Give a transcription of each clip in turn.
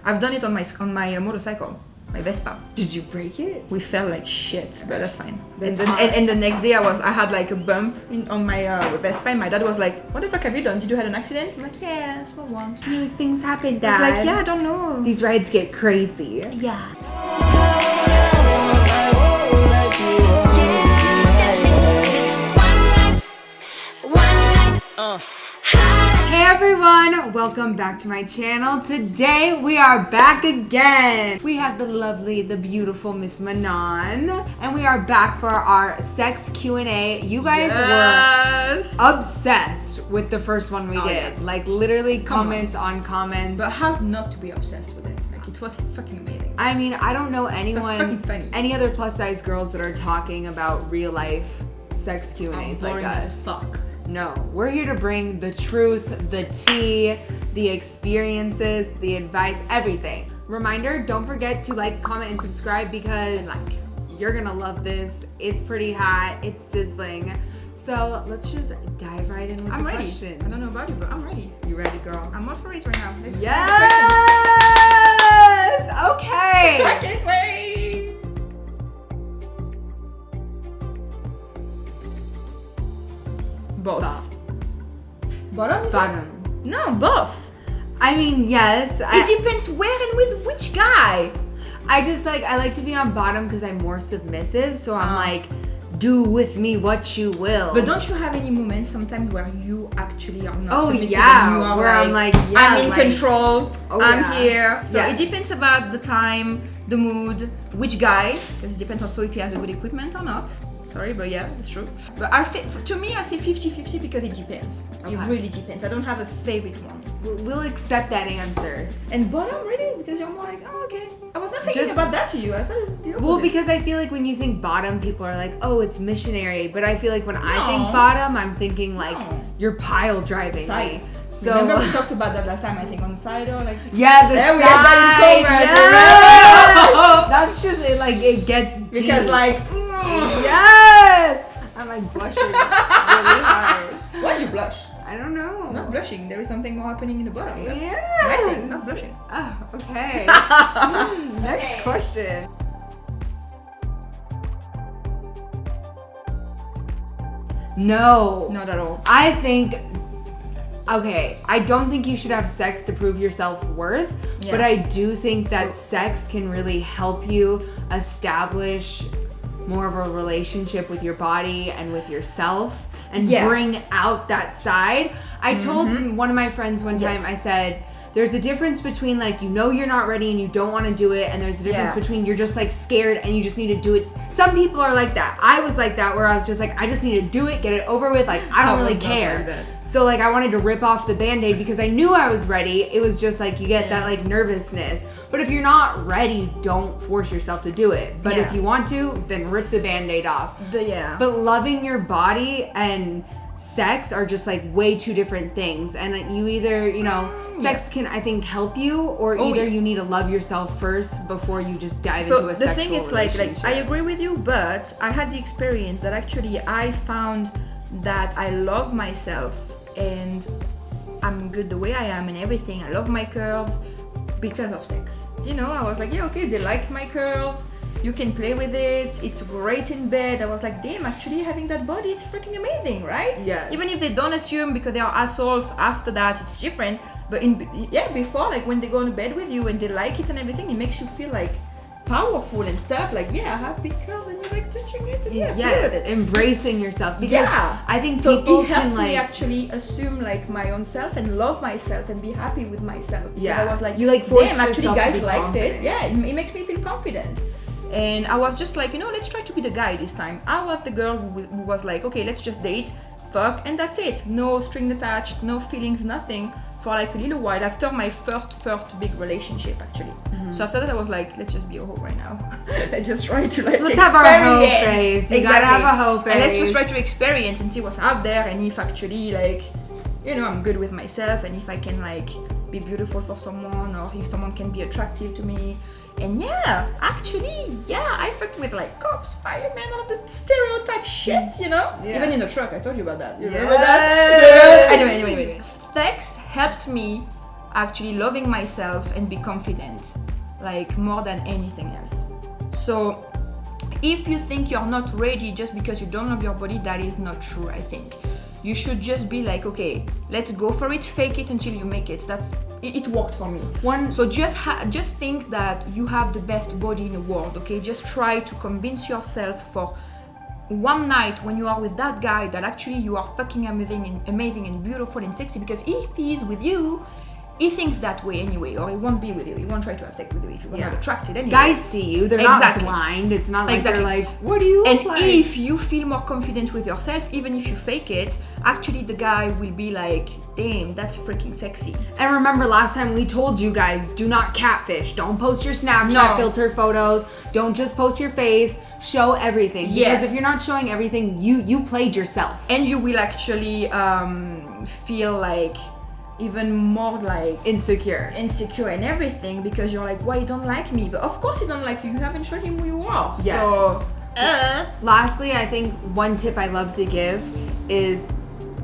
I've done it on my motorcycle, my Vespa. Did you break it? We felt like shit, but that's fine. That's and the next day I had like a bump on my Vespa, and my dad was like, "What the fuck have you done? Did you have an accident?" I'm like, "Yeah, small one." Like, things happen, Dad. Like, yeah, I don't know. These rides get crazy. Yeah. Hey everyone, welcome back to my channel. Today we are back again. We have the lovely, the beautiful Miss Manon, and we are back for our sex Q&A. You guys were obsessed with the first one we did. Yeah. Like literally comments on comments. But how not to be obsessed with it? Like, it was fucking amazing. I mean, I don't know anyone, fucking funny. any other plus size girls that are talking about real life sex Q&As like us. Fuck. No, we're here to bring the truth, the tea, the experiences, the advice, everything. Reminder, don't forget to like, comment, and subscribe because you're gonna love this. It's pretty hot, it's sizzling. So let's just dive right in with the ready. questions. I don't know about you, but I'm ready. You ready, girl? I'm all for it right now. Let's Yes! Okay! I can't wait! Both. Bottom? Bottom. No, both. I mean, yes. It depends where and with which guy. I like to be on bottom because I'm more submissive, so I'm like, do with me what you will. But don't you have any moments sometimes where you actually are not submissive? Yeah, and you are where I'm like, yeah, I'm in control, I'm yeah. here. So Yeah. it depends about the time, the mood, which guy, because it depends also if he has a good equipment or not. Sorry, but yeah, that's true. But to me, I'll say 50-50 because it depends. Okay. It really depends. I don't have a favorite one. We'll accept that answer. And bottom, really? Because you're more like, oh, okay. I was not thinking about that to you. I thought the opposite. Well, because I feel like when you think bottom, people are like, oh, it's missionary. But I feel like when I think bottom, I'm thinking like, you're pile driving me. So remember we talked about that last time, I think, on the side or like... Yeah, the there side. We had that in cover. That's just it. Like it gets because deep. like yes, I'm like blushing really hard. Why you blush? I don't know. Not blushing. There is something more happening in the bottom. That's Yes. my thing, not blushing. Oh, okay. Next question. No. Not at all. I think. Okay, I don't think you should have sex to prove your self-worth, but I do think that sex can really help you establish more of a relationship with your body and with yourself and bring out that side. I told one of my friends one time, I said, there's a difference between like, you know you're not ready and you don't want to do it, and there's a difference between you're just like scared and you just need to do it. Some people are like that. I was like that where I was just like, I just need to do it, get it over with. Like, I don't really care. So like I wanted to rip off the Band-Aid because I knew I was ready. It was just like you get that like nervousness. But if you're not ready, don't force yourself to do it. But if you want to, then rip the Band-Aid off. But loving your body and sex are just like way two different things, and you either sex can I think help you, or either you need to love yourself first before you just dive into a sexual relationship. The thing is like I agree with you, but I had the experience that actually I found that I love myself and I'm good the way I am and everything. I love my curves because of sex. I was like, yeah, okay, they like my curves. You can play with it. It's great in bed. I was like, damn, actually having that body, it's freaking amazing, right? Yeah. Even if they don't assume because they are assholes after that, it's different. But before, like when they go to bed with you and they like it and everything, it makes you feel like powerful and stuff. Like, yeah, I have big curls and you're like touching it and play with it. Embracing yourself, because I think people it helped me actually assume like my own self and love myself and be happy with myself. Yeah. I was like, you like forced damn, actually yourself guys to be likes confident. it. Yeah, it makes me feel confident. And I was just like, let's try to be the guy this time. I was the girl who was like, okay, let's just date, fuck, and that's it. No string attached, no feelings, nothing, for like a little while after my first big relationship, actually. So after that, I was like, let's just be a hoe right now. Let's just try to like let's have our hoe phase. You gotta have a hoe phase. And let's just try to experience and see what's out there, and if actually like, I'm good with myself, and if I can like be beautiful for someone, or if someone can be attractive to me. And I fucked with like cops, firemen, all of the stereotype shit, Even in the truck, I told you about that. You remember that? Anyway. Sex helped me actually loving myself and be confident, like more than anything else. So if you think you're not ready just because you don't love your body, that is not true. I think you should just be like, okay, let's go for it, fake it until you make it. It worked for me. So just think that you have the best body in the world, okay? Just try to convince yourself for one night when you are with that guy that actually you are fucking amazing and beautiful and sexy, because if he is with you, he thinks that way anyway, or he won't be with you. He won't try to have sex with you if you're not attracted anyway. Guys see you. They're not blind. It's not like they're like, what do you look like? And if you feel more confident with yourself, even if you fake it, actually the guy will be like, damn, that's freaking sexy. And remember last time we told you guys, do not catfish. Don't post your Snapchat filter photos. Don't just post your face. Show everything. Because if you're not showing everything, you played yourself. And you will actually feel like even more like insecure and everything, because you're like, why you don't like me? But of course he don't like you. You haven't shown him who you are. Yes. So lastly, I think one tip I love to give is,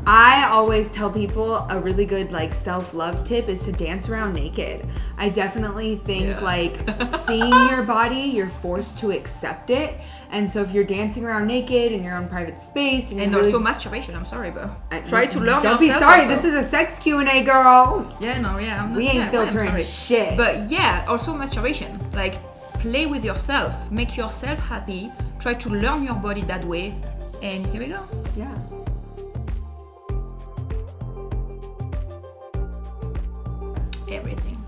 I always tell people a really good like self-love tip is to dance around naked. I definitely think like seeing your body, you're forced to accept it. And so if you're dancing around naked in your own private space, and really also masturbation, I'm sorry, but try to learn. Don't be sorry. Also. This is a sex Q&A, girl. We ain't filtering shit. But yeah, also masturbation. Like, play with yourself, make yourself happy. Try to learn your body that way, and here we go. Yeah. Everything.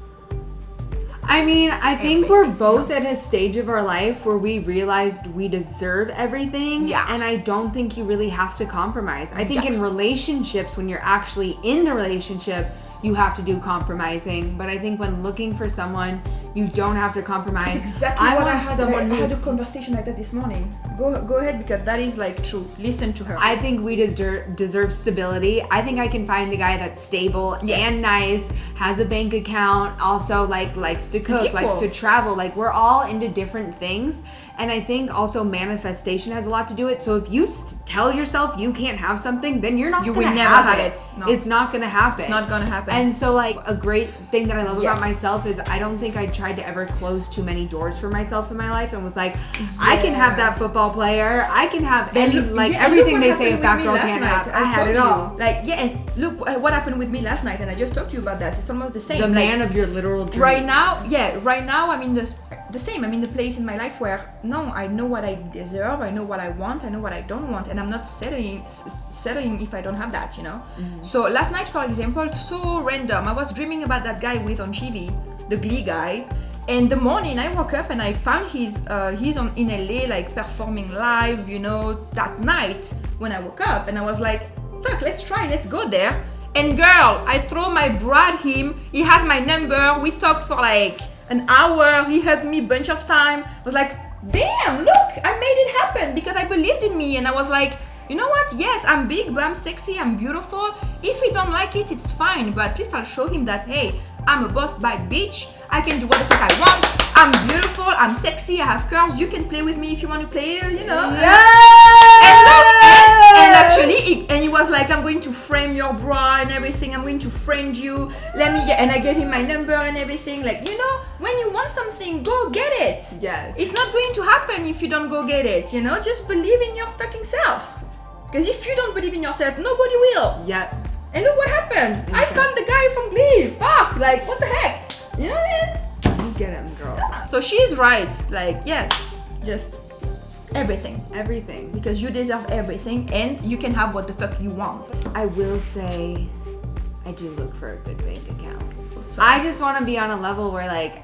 I mean, I think we're both at a stage of our life where we realized we deserve everything. Yeah. And I don't think you really have to compromise. I think in relationships, when you're actually in the relationship, you have to do compromising. But I think when looking for someone, you don't have to compromise. That's exactly what I had. I had a conversation like that this morning. Go ahead, because that is like true. Listen to her. I think we deserve stability. I think I can find a guy that's stable and nice, has a bank account, also like likes to cook, likes to travel. Like, we're all into different things. And I think also manifestation has a lot to do with it. So if you tell yourself you can't have something, then you're not going to have it. You will never have it. No. It's not going to happen. It's not going to happen. And so like a great thing that I love about myself is I don't think I tried to ever close too many doors for myself in my life, and was like, I can have that football player. I can have everything they say a fat girl can't have. I had it all. Like, and look what happened with me last night, and I just talked to you about that. It's almost the same. The man of your literal dreams. Right now I'm in the same. I'm in the place in my life where I know what I deserve, I know what I want, I know what I don't want, and I'm not settling if I don't have that, you know. So last night, for example, so random, I was dreaming about that guy with on TV, the Glee guy, and the morning I woke up and I found he's in LA, like performing live, you know, that night when I woke up, and I was like, fuck, let's go there. And girl, I throw my bra at him, he has my number, we talked for like an hour, he hugged me a bunch of time. I was like, damn, look, I made it happen, because I believed in me, and I was like, you know what, yes, I'm big, but I'm sexy, I'm beautiful. If he don't like it, it's fine, but at least I'll show him that, hey, I'm a boss bad bitch, I can do what the fuck I want, I'm beautiful, I'm sexy, I have curves, you can play with me if you want to play, you know. And actually, he was like, I'm going to frame your bra and everything, I'm going to frame you, and I gave him my number and everything, like, you know, when you want something, go get it. Yes. It's not going to happen if you don't go get it, you know, just believe in your fucking self. Because if you don't believe in yourself, nobody will. Yep. And look what happened. I found the guy from Glee. Fuck, like, what the heck? You know what I mean? You get him, girl. So she's right. Like, yeah, just everything. Everything. Because you deserve everything, and you can have what the fuck you want. I will say, I do look for a good bank account. I just want to be on a level where, like,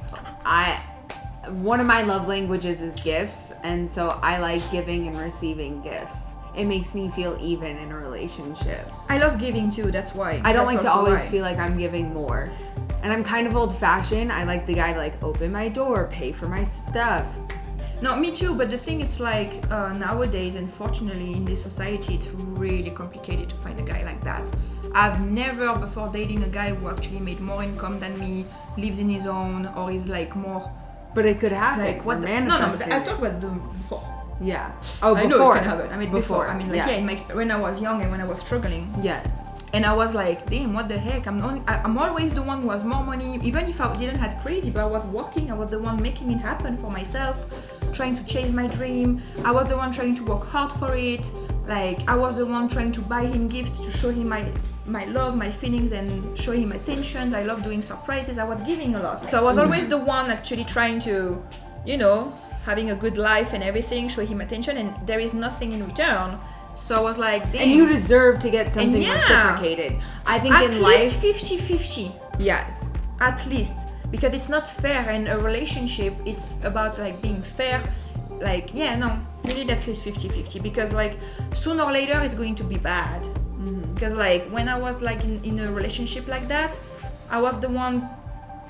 one of my love languages is gifts, and so I like giving and receiving gifts. It makes me feel even in a relationship. I love giving too, that's why. I don't like to always feel like I'm giving more. And I'm kind of old-fashioned. I like the guy to like open my door, pay for my stuff. No, me too, but the thing it's like nowadays, unfortunately, in this society, it's really complicated to find a guy like that. I've never before dating a guy who actually made more income than me, lives in his own, or is like more... But it could happen. Like what? No, but I talked about the before. Yeah. Oh, before. I know it can happen. I mean, before. I mean, like, yes. in my when I was young and when I was struggling. Yes. And I was like, damn, what the heck? I'm always the one who has more money. Even if I didn't have crazy, but I was working. I was the one making it happen for myself, trying to chase my dream. I was the one trying to work hard for it. Like, I was the one trying to buy him gifts to show him my love, my feelings, and show him attention. I love doing surprises. I was giving a lot. So I was always the one actually trying to, you know, having a good life and everything, show him attention, and there is nothing in return. So I was like, damn. And you deserve to get something reciprocated. I think in life... At least 50-50. Yes. At least. Because it's not fair in a relationship. It's about like being fair. Like, yeah, no. You need at least 50-50. Because like, sooner or later, it's going to be bad. Because like, when I was like in a relationship like that, I was the one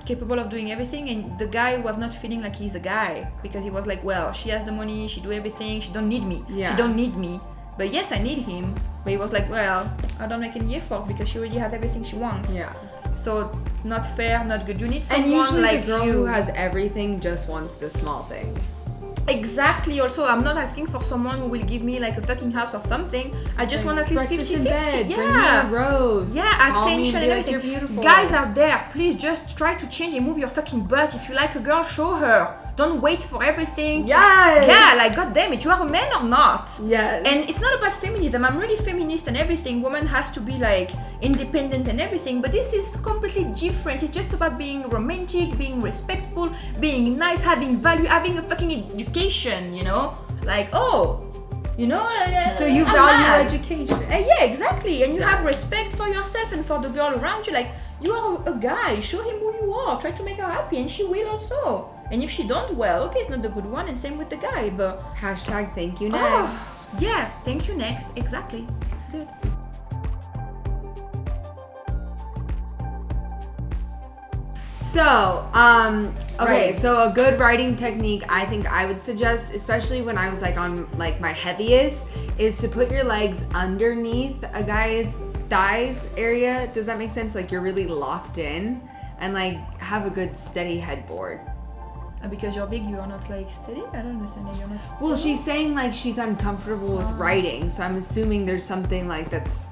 capable of doing everything, and the guy was not feeling like he's a guy. Because he was like, well, she has the money, she do everything, she don't need me. Yeah. She don't need me. But yes, I need him. But he was like, well, I don't make any effort because she already has everything she wants. Yeah. So not fair, not good. You need someone and usually like the girl you. who has everything just wants the small things. Exactly. Also, I'm not asking for someone who will give me like a fucking house or something. I just want at least 50-50. Yeah. Bring me a rose. Yeah, attention and everything. Like, you're beautiful. Guys out there, please just try to change and move your fucking butt. If you like a girl, show her. Don't wait for everything. Yes. Yeah, like god damn it, you are a man or not? Yes. And it's not about feminism. I'm really feminist and everything. Woman has to be like independent and everything. But this is completely different. It's just about being romantic, being respectful, being nice, having value, having a fucking education, you know? Like, oh, you know? So you I'm value mad. education. Yeah, exactly. And you have respect for yourself and for the girl around you. Like, you are a guy. Show him who you are. Try to make her happy, and she will also. And if she don't, well, okay, it's not the good one, and same with the guy, but... Hashtag thank you next. Yeah, thank you next, exactly. Good. So, okay, Right. so a good writing technique I think I would suggest, especially when I was like on like my heaviest, is to put your legs underneath a guy's thighs area. Does that make sense? Like you're really locked in, and like have a good steady headboard. Because you're big, you are not like steady? I don't understand. You're not steady? Well, she's saying like she's uncomfortable with writing, so I'm assuming there's something like that's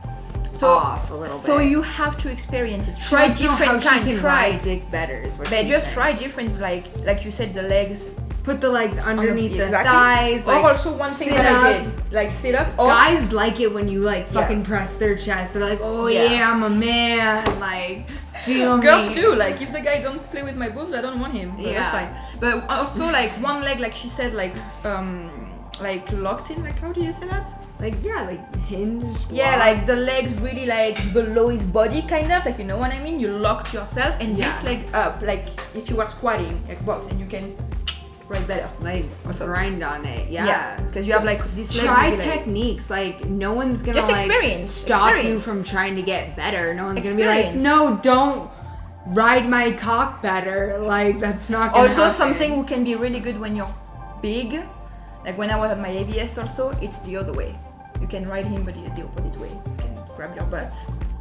off a little bit. So you have to experience it. She Try wants to know how different she kind. can Try. ride dick better is what But she's just saying. try different, like you said, the legs. Put the legs underneath the exactly. thighs. Like, or also one thing sit that I up. did, like sit up. Or Guys like it when you like fucking Yeah. press their chest. They're like, oh Yeah. yeah, I'm a man. Like, feel girls me. too. Like if the guy don't play with my boobs, I don't want him. But that's Yeah. fine. But also like one leg, like she said, like locked in. Like how do you say that? Like yeah, like hinged. Yeah, locked. like the legs really like below his body, kind of. Like you know what I mean? You locked yourself, and Yeah. this leg up, like if you were squatting, like both, and you can write better. like grind on it. Yeah. Because you have like this leg. Try really, like, techniques. Like no one's gonna Just like experience. stop you Experience. from trying to get better. No one's gonna be like, Experience. no, don't ride my cock better. Like that's not gonna Also, happen. something who can be really good when you're big, like when I was at my heaviest also, it's the other way. You can ride him, but the opposite way. You can grab your butt,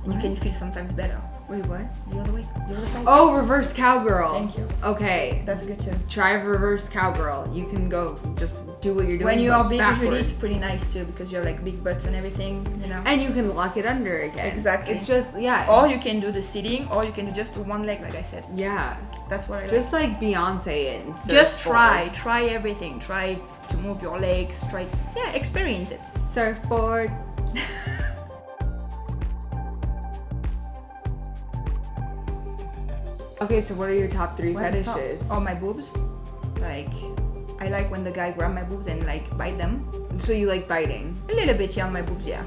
and you can feel sometimes better. Wait, what? The other way, the other side. Oh, reverse cowgirl. Thank you. Okay. That's good too. Try reverse cowgirl. You can go just do what you're doing. When you but are big, usually backwards. it's pretty nice too because you have like big butts and everything, you know. And you can lock it under again. Exactly. It's just yeah. Or you can do the sitting, or you can do just do one leg, like I said. Yeah. That's what I Just like Beyonce it. And Just surfboard. try everything. Try to move your legs. Experience it. Surfboard. Okay, so what are your top 3 Where to start? fetishes? Oh, my boobs. Like, I like when the guy grab my boobs and like bite them. So you like biting? A little bit, yeah, on my boobs, yeah.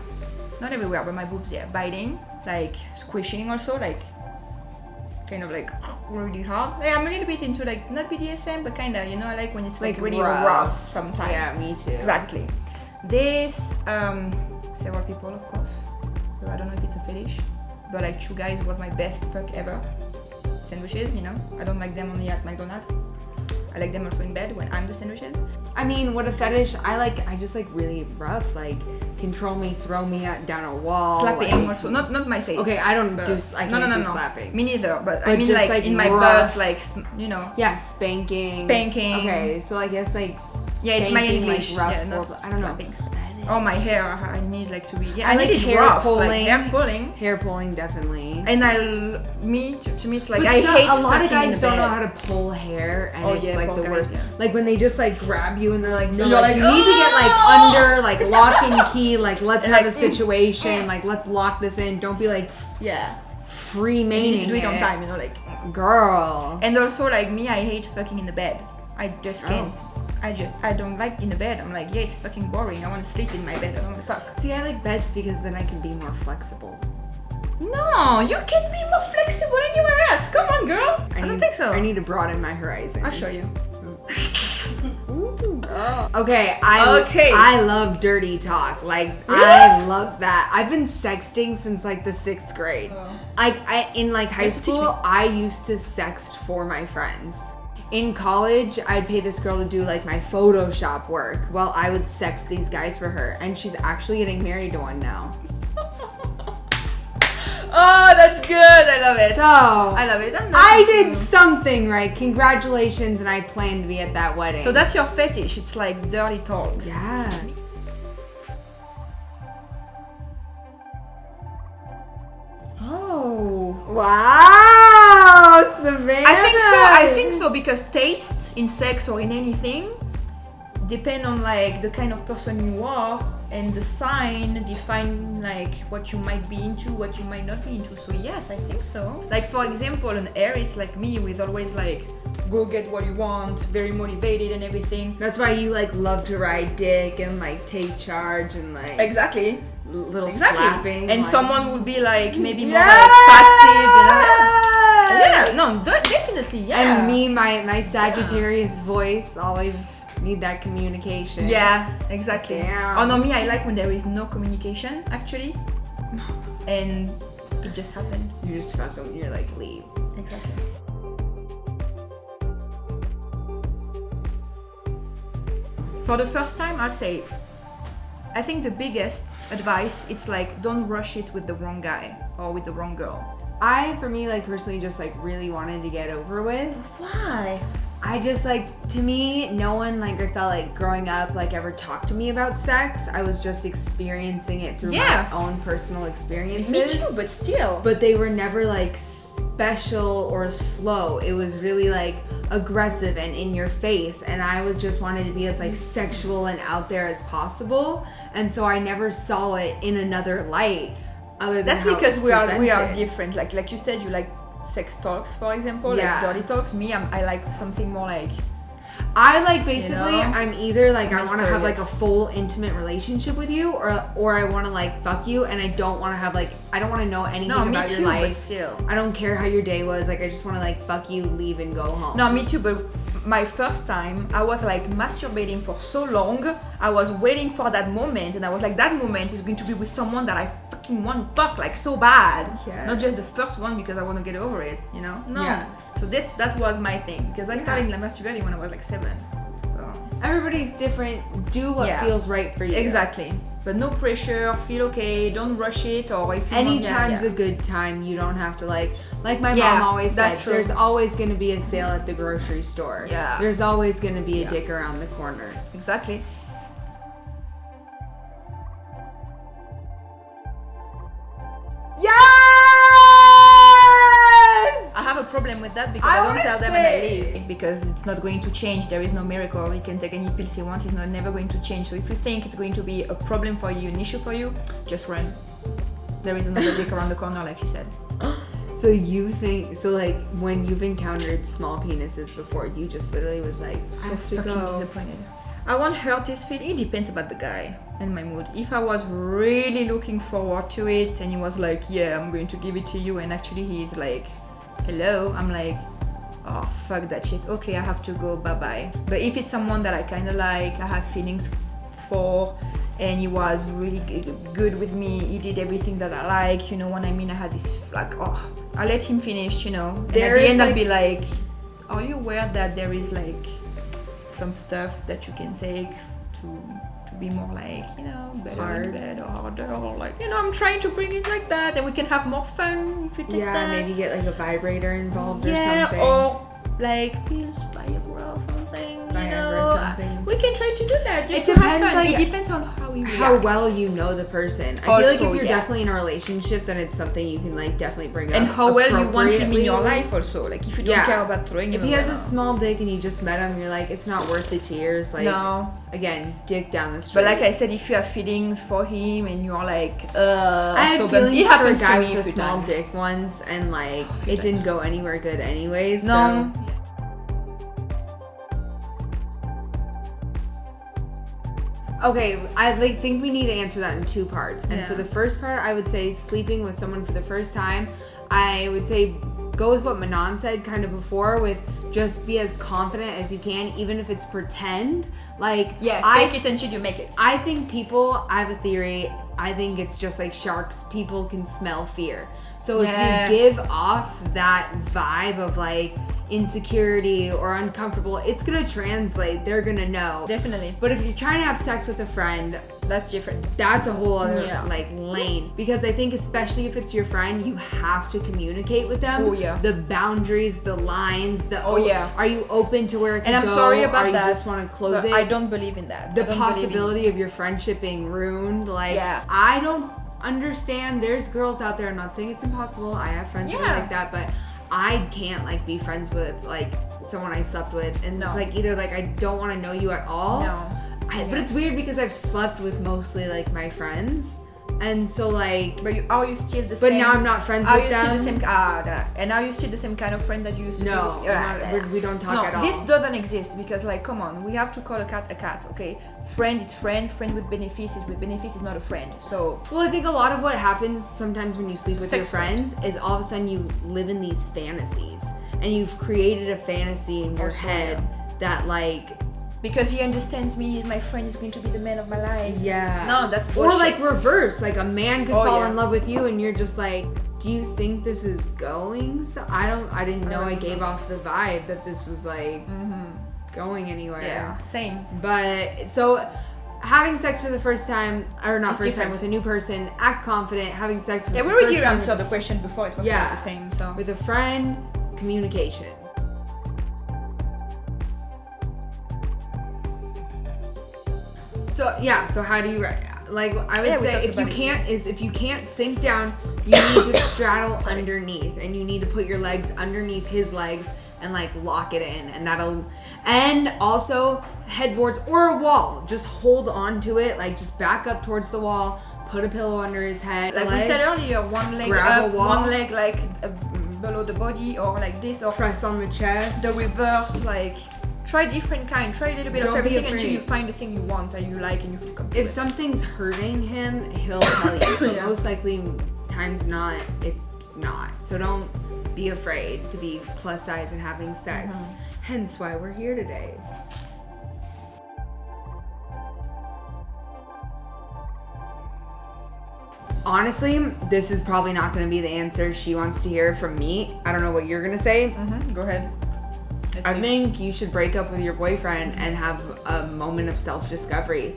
Not everywhere, but my boobs, yeah. Biting, like squishing also, like kind of like really hard. Yeah, I'm a little bit into like not BDSM, but kind of, you know, I like when it's like really rough sometimes. Yeah, me too. Exactly. This, several people, of course. So I don't know if it's a fetish, but like 2 guys was my best fuck ever. Sandwiches, you know. I don't like them only at McDonald's. I like them also in bed when I'm the sandwiches. I mean, what a fetish. I just like really rough. Like, control me, throw me down a wall. Slapping like, also, not my face. Okay, I don't but- do. I can't do no. slapping. Me neither. But I But mean, just, like in my rough. butt, like you know. Yeah, spanking. Spanking. Okay, so I guess like Yeah, it's my spanking, English. Like rough yeah, not forward- I don't know. slapping. Oh, my hair, I need like to be. Yeah, I like need it hair rough, pulling. like hair pulling. Hair pulling, definitely. And to me, it's like But I hate. A lot of fucking in guys the don't know bed. how to pull hair, and Oh, it's yeah, like poor the guys, worst. yeah. Like when they just like grab you and they're like, no, You're like, like, you need to get like under, like lock and key, like let's And have like, a situation, like let's lock this in. Don't be like Yeah. free You maning need to do it on time, you know, like. girl. And also, like me, I hate fucking in the bed. I just can't. Oh. I don't like in the bed. I'm like, yeah, it's fucking boring. I want to sleep in my bed. I don't want to fuck. See, I like beds because then I can be more flexible. No, you can be more flexible anywhere else. Come on, girl. I don't think so. I need to broaden my horizons. I'll show you. Okay, Okay. I love dirty talk. Like I love that. I've been sexting since like the 6th grade. I in like high have to teach me. school, I used to sext for my friends. In college, I'd pay this girl to do like my Photoshop work while I would sext these guys for her, and she's actually getting married to one now. Oh, that's good. I love it. So I love it. I did something right. Congratulations, and I plan to be at that wedding. So that's your fetish. It's like dirty talks. yeah. Oh. Wow, Savannah. I think so because taste in sex or in anything depend on like the kind of person you are, and the sign define like what you might be into, what you might not be into. So yes, I think so. Like for example, an Aries like me with always like go get what you want, very motivated and everything. That's why you like love to ride dick and like take charge and like Exactly. little slapping. And like, someone would be like maybe more Yes! like passive, you know? Yeah, no, definitely, yeah. And me, my Sagittarius voice, always need that communication. Yeah, exactly. Damn. Oh no, me, I like when there is no communication actually, and it just happened. You just fuck them. You're like, leave. Exactly. For the first time, I'll say, I think the biggest advice, it's like don't rush it with the wrong guy or with the wrong girl. I, for me, like personally, just like really wanted to get over with. Why? I just like, to me, no one like I felt like growing up like ever talked to me about sex. I was just experiencing it through Yeah. my own personal experiences. Me too, but still. But they were never like special or slow. It was really like aggressive and in your face, and I was just wanted to be as like sexual and out there as possible, and so I never saw it in another light other than That's how it because was we are presented. different. Like you said, you like sex talks, for example, Yeah. like dirty talks. Me, I like something more like. I like basically You know? I'm either like I want to have like a Mysterious. full intimate relationship with you, or I want to like fuck you, and I don't want to have like I don't want to know anything No, me about too, your but life. still. I don't care how your day was. Like I just want to like fuck you, leave, and go home. No, me too, but my first time, I was like masturbating for so long. I was waiting for that moment, and I was like, that moment is going to be with someone that I fucking want to fuck like so bad. Yeah. Not just the first one because I want to get over it, you know? No. Yeah. So that was my thing because I started like, masturbating when I was like 7. So. Everybody's different. Do what Yeah. feels right for you. Exactly. But no pressure, feel okay, don't rush it, or if you want, Anytime's a good time. You don't have to like my Yeah, mom always that's said, true. there's always going to be a sale at the grocery store. Yeah. There's always going to be a Yeah. dick around the corner. Exactly. Yes! I have a problem with that because I I don't wanna tell them when I say- leave because it's not going to change. There is no miracle. You can take any pills you want. It's not never going to change. So if you think it's going to be a problem for you, an issue for you, just run. There is another dick around the corner, like you said. So you think, so like when you've encountered small penises before, you just literally was like, I So have to fucking go. disappointed. I won't hurt his feeling. It depends about the guy and my mood. If I was really looking forward to it and he was like, yeah, I'm going to give it to you, and actually he's like, hello, I'm like, oh, fuck that shit. Okay, I have to go, bye-bye. But if it's someone that I kind of like, I have feelings for, and he was really good with me, he did everything that I like, you know what I mean? I had this, like, oh, I let him finish, you know. And There at the is, end, I'll like- be like, are you aware that there is, like, some stuff that you can take to be more like, you know, better Hard. in bed or harder, or like, you know, I'm trying to bring it like that, and we can have more fun if you take Yeah, that. maybe get like a vibrator involved or Yeah, something. or like pills by a girl or something, Viagra you or know. something. We can try to do that. Just It to have depends, fun. like, It depends on how we react. how well you know the person. I feel like if Also, you're yeah. definitely in a relationship, then it's something you can like definitely bring up. And how well you want him in your appropriately. life also. Like if you don't Yeah. care about throwing If him he has away. a small dick and you just met him, you're like, it's not worth the tears. Like, No. again, dick down the street. But like I said, if you have feelings for him and you're like, I had so feelings it for a happens guy to me with a few small times. dick once, and like few it didn't go anywhere good anyways. No. So. Okay, I like think we need to answer that in two parts. And for Yeah. the first part, I would say sleeping with someone for the first time. I would say go with what Manon said kind of before, with just be as confident as you can, even if it's pretend. Like Yeah, I fake it until you make it. I think people, I have a theory, I think it's just like sharks, people can smell fear. So Yeah. if you give off that vibe of like insecurity or uncomfortable, it's gonna translate, they're gonna know. Definitely. But if you're trying to have sex with a friend, That's different. that's a whole other Yeah. like lane. Because I think especially if it's your friend, you have to communicate with them. Oh, yeah. The boundaries, the lines, the Oh, yeah. Are you open to where it can And I'm go, sorry about or that. you just want to close but it? I don't believe in that. The I don't believe in- possibility of your friendship being ruined. Like, Yeah. I don't understand. There's girls out there. I'm not saying it's impossible. I have friends who are Yeah. like that, but I can't like be friends with like someone I slept with, and it's No. like either like I don't want to know you at all. No. But Yeah. it's weird because I've slept with mostly like my friends, and so like. But are you still the But same? now I'm not friends Are with you them. still the same? And are you still the same kind of friend that you used to No, be? we don't talk No, at all. this doesn't exist because, like, come on, we have to call a cat, okay? Friend, it's friend. Friend with benefits is with benefits. Is not a friend. So Well, I think a lot of what happens sometimes when you sleep with your Sex friend. friends is all of a sudden you live in these fantasies, and you've created a fantasy in your Also, head that like. because he understands me, he's my friend. He's going to be the man of my life. Yeah. No, that's Or bullshit. like reverse, like a man could Oh, fall yeah. in love with you, and you're just like, do you think this is going? So I didn't know I gave off the vibe that this was like going anywhere. Yeah, same. But so having sex for the first time, or not It's first time, different. with a new person, act confident. Having sex with Yeah, the we already first time answered the question before. It was Yeah. not the same. So with a friend, communication. So yeah, so how do you like? I would Yeah, we say talked if you about it, can't if you can't sink down, you need to straddle underneath, and you need to put your legs underneath his legs and like lock it in, and that'll. And also headboards or a wall, just hold on to it, like just back up towards the wall, put a pillow under his head. like we said earlier, one leg grab a up, wall. one leg like below the body, or like this, or press on the chest. the reverse. Like try different kind. Try a little bit Don't of be everything until afraid. you find the thing you want and you like and you feel comfortable. If something's hurting him, he'll tell you. But Yeah. most likely, times not, it's not. So don't be afraid to be plus size and having sex. Hence why we're here today. Honestly, this is probably not going to be the answer she wants to hear from me. I don't know what you're going to say. Go ahead. I think you should break up with your boyfriend and have a moment of self-discovery.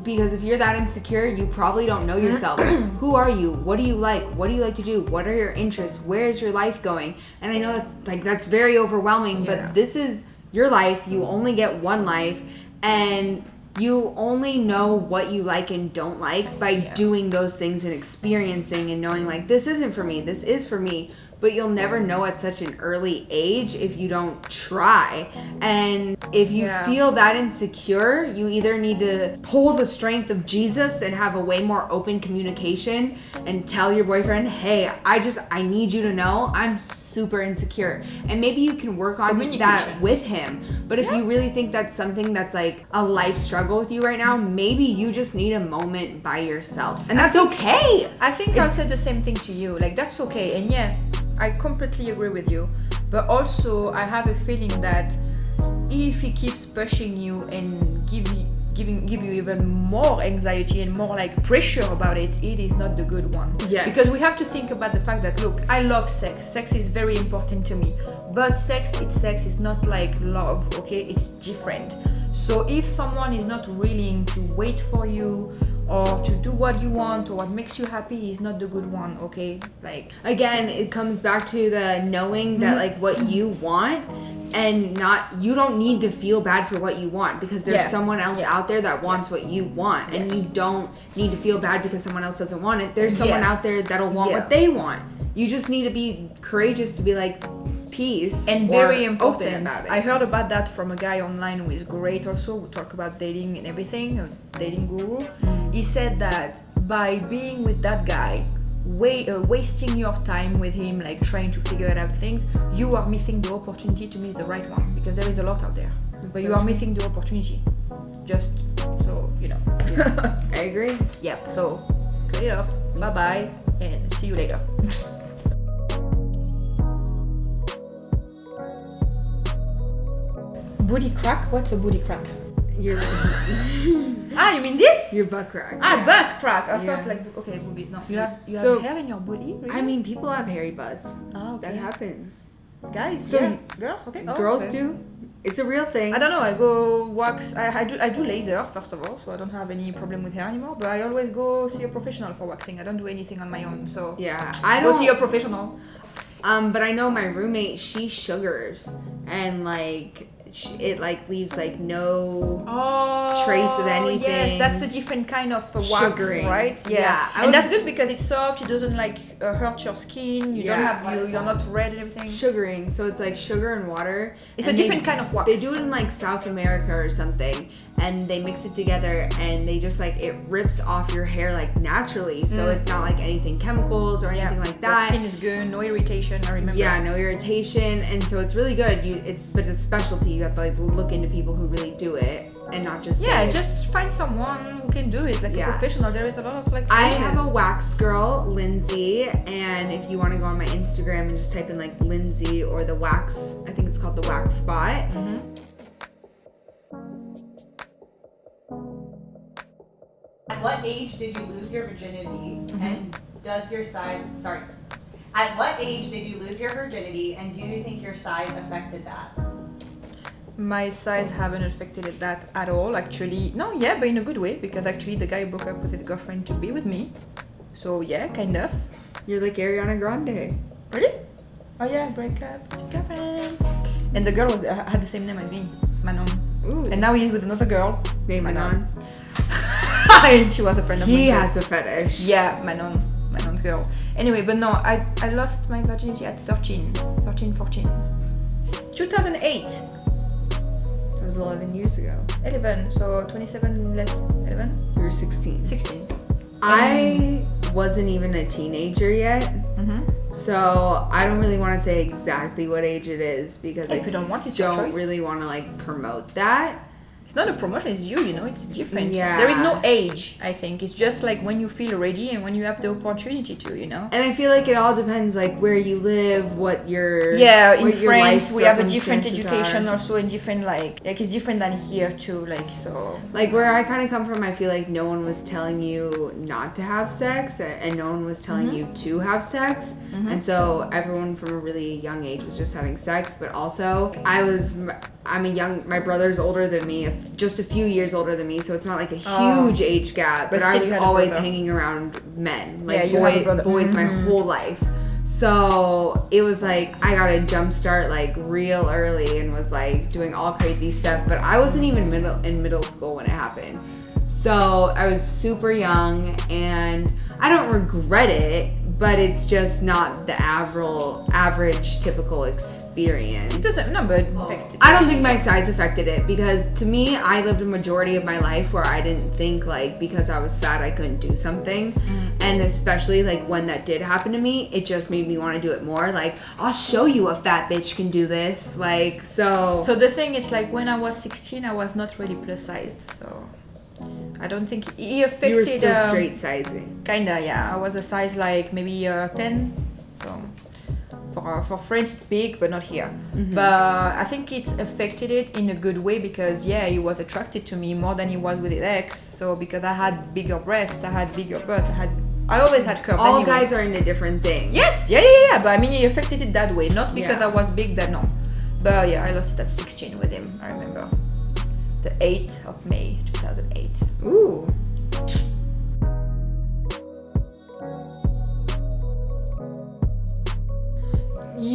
Because if you're that insecure, you probably don't know yourself. Who are you? What do you like? What do you like to do? What are your interests? Where is your life going? And I know that's very overwhelming, Yeah. but this is your life. You only get one life, and you only know what you like and don't like by doing those things and experiencing and knowing like this isn't for me, this is for me. But you'll never know at such an early age if you don't try. And if you feel that insecure, you either need to pull the strength of Jesus and have a way more open communication and tell your boyfriend, hey, I need you to know I'm super insecure. And maybe you can work on that with him. But if you really think that's something that's like a life struggle with you right now, maybe you just need a moment by yourself. And that's okay. I think I'll say the same thing to you. Like that's okay. And yeah, I completely agree with you. But also I have a feeling that if he keeps pushing you and give you even more anxiety and more like pressure about it, it is not the good one. Yes. Because we have to think about the fact that look, I love sex. Sex is very important to me. But sex, it's not like love, okay? It's different. So if someone is not willing to wait for you or to do what you want or what makes you happy, is not the good one, okay? Like again, it comes back to the knowing that like what you want and you don't need to feel bad for what you want, because there's someone else out there that wants what you want, and you don't need to feel bad because someone else doesn't want it. There's someone out there that'll want what they want. You just need to be courageous to be like, peace, and very important. I heard about that from a guy online who is great also, who talk about dating and everything, a dating guru. He said that by being with that guy, wasting your time with him, like trying to figure out things, you are missing the opportunity to miss the right one, because there is a lot out there. But you are missing the opportunity. Just so you know. I agree. Yep. So cut it off. Bye bye, and see you later. Booty crack? What's a booty crack? Your you mean this? Your butt crack. Butt crack. I thought like, okay, boobies. No, you have hair in your booty? Really? I mean, people have hairy butts. Oh, okay. That happens. Guys, girls, okay. Girls do. It's a real thing. I don't know. I go wax. I do laser first of all, so I don't have any problem with hair anymore. But I always go see a professional for waxing. I don't do anything on my own. So I don't go see a professional. But I know my roommate. She sugars, and like it like leaves like no trace of anything. Yes, that's a different kind of wax, sugaring, right? Yeah. And that's good because it's soft. It doesn't like hurt your skin. You don't have you're not red and everything. Sugaring, so it's like sugar and water. It's a different kind of wax. They do it in like South America or something, and they mix it together, and they just like it rips off your hair like naturally. So it's not like anything chemicals or anything like that. Your skin is good, no irritation. I remember. Yeah, no irritation, and so it's really good. But it's a specialty. You have to like look into people who really do it, and not just just find someone who can do it, like a professional. There is a lot of like I have a wax girl, Lindsay, and if you want to go on my Instagram and just type in like Lindsay or the wax, I think it's called the wax spot. At what age did you lose your virginity, and does your size at what age did you lose your virginity, and do you think your size affected that? My size haven't affected it that at all, actually. No, but in a good way, because actually the guy broke up with his girlfriend to be with me. So yeah, kind of. You're like Ariana Grande. Really? Oh yeah, break up with your girlfriend. And the girl had the same name as me, Manon. Ooh. And now he's with another girl named Manon. And she was a friend of mine. He has a fetish. Yeah, Manon's girl. Anyway, but no, I lost my virginity at 13, 14. 2008. That was 11 years ago. 11, so 27 less 11? You were 16. 16. I wasn't even a teenager yet. So I don't really want to say exactly what age it is, because if you don't want, it's your choice. Really want to like promote that. It's not a promotion, it's you know, it's different. Yeah. There is no age, I think. It's just like when you feel ready and when you have the opportunity to, you know. And I feel like it all depends like where you live, what your in France we have a different education are. Also, in different like it's different than here too, like so. Like where I kind of come from, I feel like no one was telling you not to have sex, and no one was telling you to have sex, and so everyone from a really young age was just having sex. But also my brother's older than me, just a few years older than me, so it's not like a huge age gap, but I was always hanging around men, like boys my whole life. So it was like I got a jump start like real early and was like doing all crazy stuff, but I wasn't even in middle school when it happened. So I was super young, and I don't regret it, but it's just not the average typical experience. It doesn't, no, but affected. I don't think my size affected it, because to me, I lived a majority of my life where I didn't think like because I was fat I couldn't do something. And especially like when that did happen to me, it just made me want to do it more. Like, I'll show you a fat bitch can do this. Like, so the thing is, like, when I was 16, I was not really plus sized, so I don't think he affected. You were still straight sizing. Kinda, yeah. I was a size like maybe 10. So for France it's big, but not here. But I think it's affected it in a good way, because he was attracted to me more than he was with his ex. So because I had bigger breasts, I had bigger butt, I always had curves. All guys are into different things. Yes, yeah. But I mean, it affected it that way, not because I was big. That no. But yeah, I lost it at 16 with him. I remember. The 8th of May, 2008. Ooh.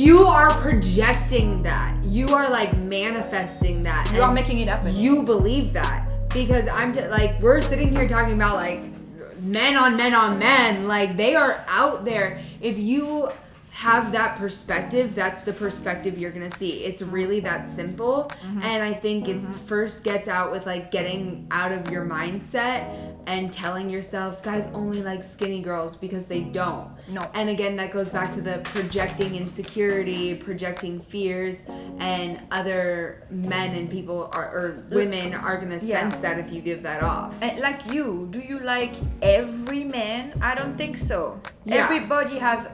you are projecting that. You are like manifesting that. You are making it happen. You believe that. Because like, we're sitting here talking about like men on men on men. Like, they are out there. If you have that perspective, that's the perspective you're gonna see. It's really that simple. And I think it first gets out with like getting out of your mindset and telling yourself, guys only like skinny girls, because they don't. No. And again, that goes back to the projecting insecurity, projecting fears, and other men and people or women are gonna sense that if you give that off. And like you, do you like every man? I don't think so. Yeah. Everybody has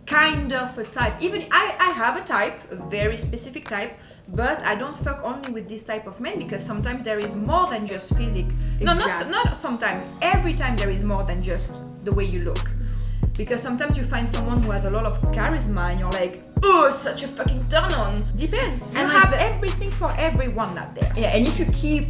kind of a type. Even I have a type, a very specific type, but I don't fuck only with this type of men, because sometimes there is more than just physique. No, not sometimes. Every time there is more than just the way you look. Because sometimes you find someone who has a lot of charisma and you're like, oh, such a fucking turn on. Depends. You have everything for everyone out there. Yeah, and if you keep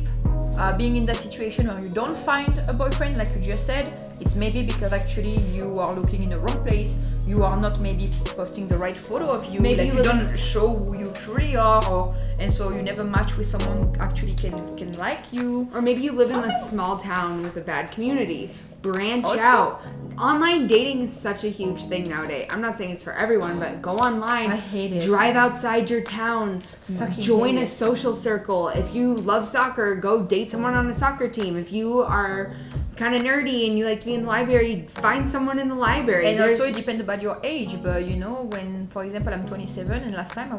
being in that situation or you don't find a boyfriend, like you just said, it's maybe because actually you are looking in the wrong place. You are not maybe posting the right photo of you. Maybe like you don't show who you truly are, and so you never match with someone who actually can like you. Or maybe you live in a small town with a bad community. Branch Also- out. Online dating is such a huge thing nowadays. I'm not saying it's for everyone, but go online. I hate it. Drive outside your town. Fucking Join hate a it. social circle. If you love soccer, go date someone on a soccer team. If you are kind of nerdy and you like to be in the library, find someone in the library. And also it depends about your age, but you know, when, for example, I'm 27, and last night I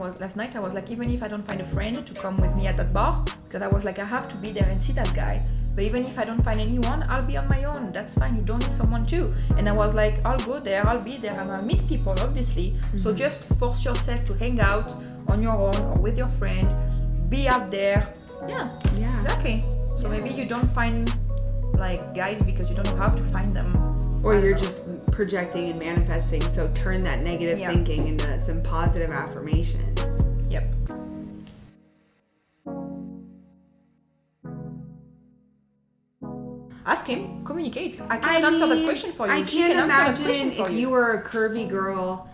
was like, even if I don't find a friend to come with me at that bar, because I was like, I have to be there and see that guy. But even if I don't find anyone, I'll be on my own. That's fine. You don't need someone too. And I was like, I'll go there, I'll be there, and I'll meet people, obviously. So just force yourself to hang out on your own or with your friend. Be out there. Yeah. Exactly. So maybe you don't find like guys because you don't know how to find them. Or you're just projecting and manifesting. So turn that negative thinking into some positive affirmations. Yep. Ask him, communicate. I can't answer that question for you. I She can't can answer that question imagine for if you were a curvy girl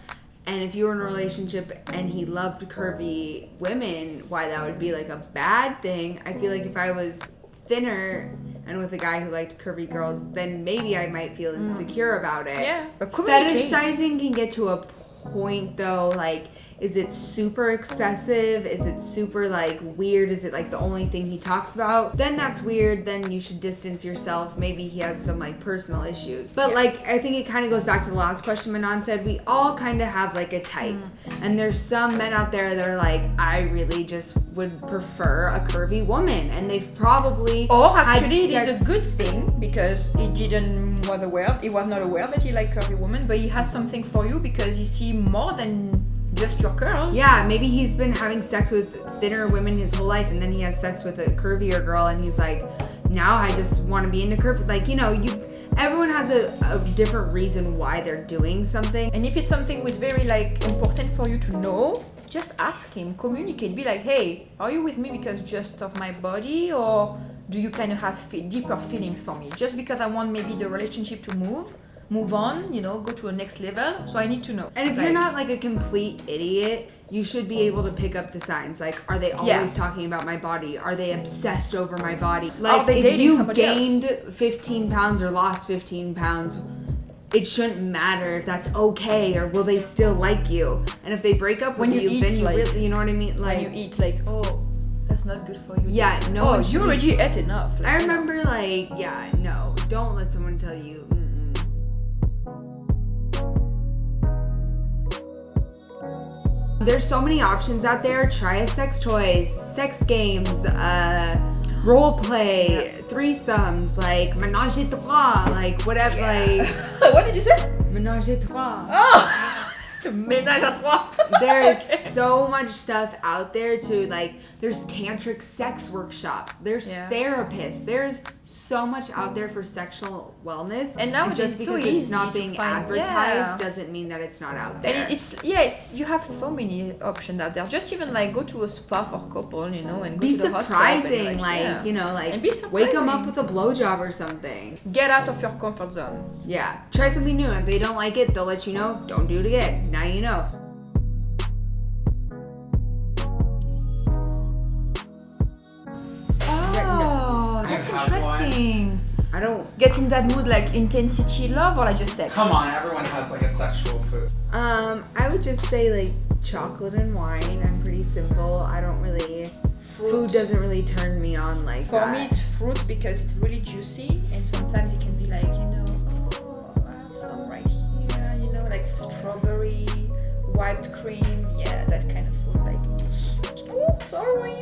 and if you were in a relationship and he loved curvy women, why that would be like a bad thing. I feel like if I was thinner and with a guy who liked curvy girls, then maybe I might feel insecure about it. Yeah, but communicate. Fetishizing can get to a point though, like, is it super excessive? Is it super like weird? Is it like the only thing he talks about? Then that's weird. Then you should distance yourself. Maybe he has some like personal issues. But like, I think it kind of goes back to the last question Manon said. We all kind of have like a type. And there's some men out there that are like, I really just would prefer a curvy woman. And they've probably Or had actually, it sex- is a good thing because he was not aware that he liked curvy women, but he has something for you because he see more than just your curls. Yeah, maybe he's been having sex with thinner women his whole life, and then he has sex with a curvier girl, and he's like, now I just want to be into curvy. Like, you know, everyone has a different reason why they're doing something. And if it's something which is very like important for you to know, just ask him, communicate, be like, hey, are you with me because just of my body, or do you kind of have deeper feelings for me? Just because I want maybe the relationship to move on, you know, go to a next level. So I need to know. And if you're not like a complete idiot, you should be able to pick up the signs. Like, are they always talking about my body? Are they obsessed over my body? Like, Are they if dating you somebody else? gained 15 pounds or lost 15 pounds, it shouldn't matter if that's okay, or will they still like you? And if they break up When with you you, eat, then you like- really, you know what I mean? Like, when you eat, like, oh, that's not good for you. yeah, no Oh, one should you be- already ate enough. Like, I you know. remember, like, yeah, no, don't let someone tell you. There's so many options out there. Try a sex toys, sex games, role play, threesomes, like menage a trois, like whatever, like What did you say? menage a trois. Oh, ménage à trois. There's so much stuff out there to like. There's tantric sex workshops. There's therapists. There's so much out there for sexual wellness. And nowadays just it's so because it's easy not to being find- advertised yeah. doesn't mean that it's not out there. And it's you have so many options out there. Just even like go to a spa for couple, you know, and go be to the hot tub surprising, and, like you know, like And be wake them up surprising. with a blowjob or something. get out of your comfort zone. Yeah, try something new. If they don't like it, they'll let you know. Don't do it again. Now you know. That's have interesting. I don't. Get in that mood, like intensity love or like just sex? Come on, everyone has like a sexual food. I would just say like chocolate and wine. I'm pretty simple. I don't really. Food doesn't really turn me on like For that. me, it's fruit because it's really juicy, and sometimes it can be like, oh, I have some right here, like strawberry, whipped cream, yeah, that kind of food. Like, oh, sorry,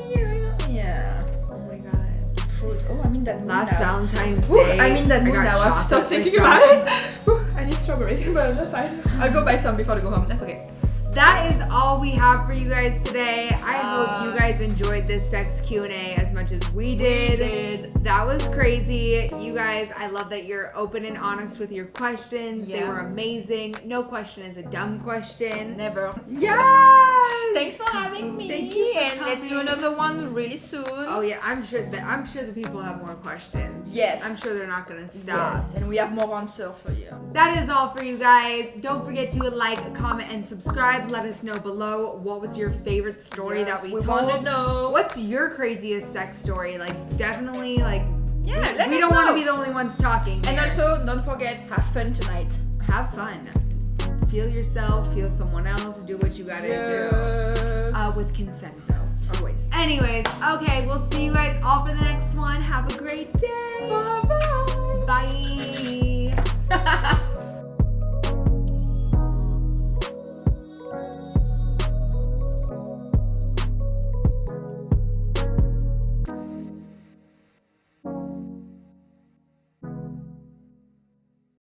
yeah. Oh my god. Fruit. Oh, I'm in that mood Last now. Valentine's Ooh, Day. I'm in that mood got now. I have to stop chocolate thinking with about donuts. it. Ooh, I need strawberry, but that's fine. I'll go buy some before I go home. That's okay. That is all we have for you guys today. I hope you guys enjoyed this sex Q&A as much as we did. That was crazy. You guys, I love that you're open and honest with your questions. They were amazing. No question is a dumb question. Never. Yes! Thanks for having me. Thank you for and let's do coming. another one really soon. Oh yeah, I'm sure the people have more questions. Yes. I'm sure they're not gonna stop. Yes, and we have more answers for you. That is all for you guys. Don't forget to like, comment, and subscribe. Let us know below what was your favorite story that we told. Want to know. What's your craziest sex story? Like, definitely, like, Yeah, let we us don't want to know. be the only ones talking. And here. also, don't forget, have fun tonight. have fun. Feel yourself, feel someone else, do what you gotta do. With consent, though. Always. Anyways, okay, we'll see you guys all for the next one. Have a great day. Bye-bye. Bye.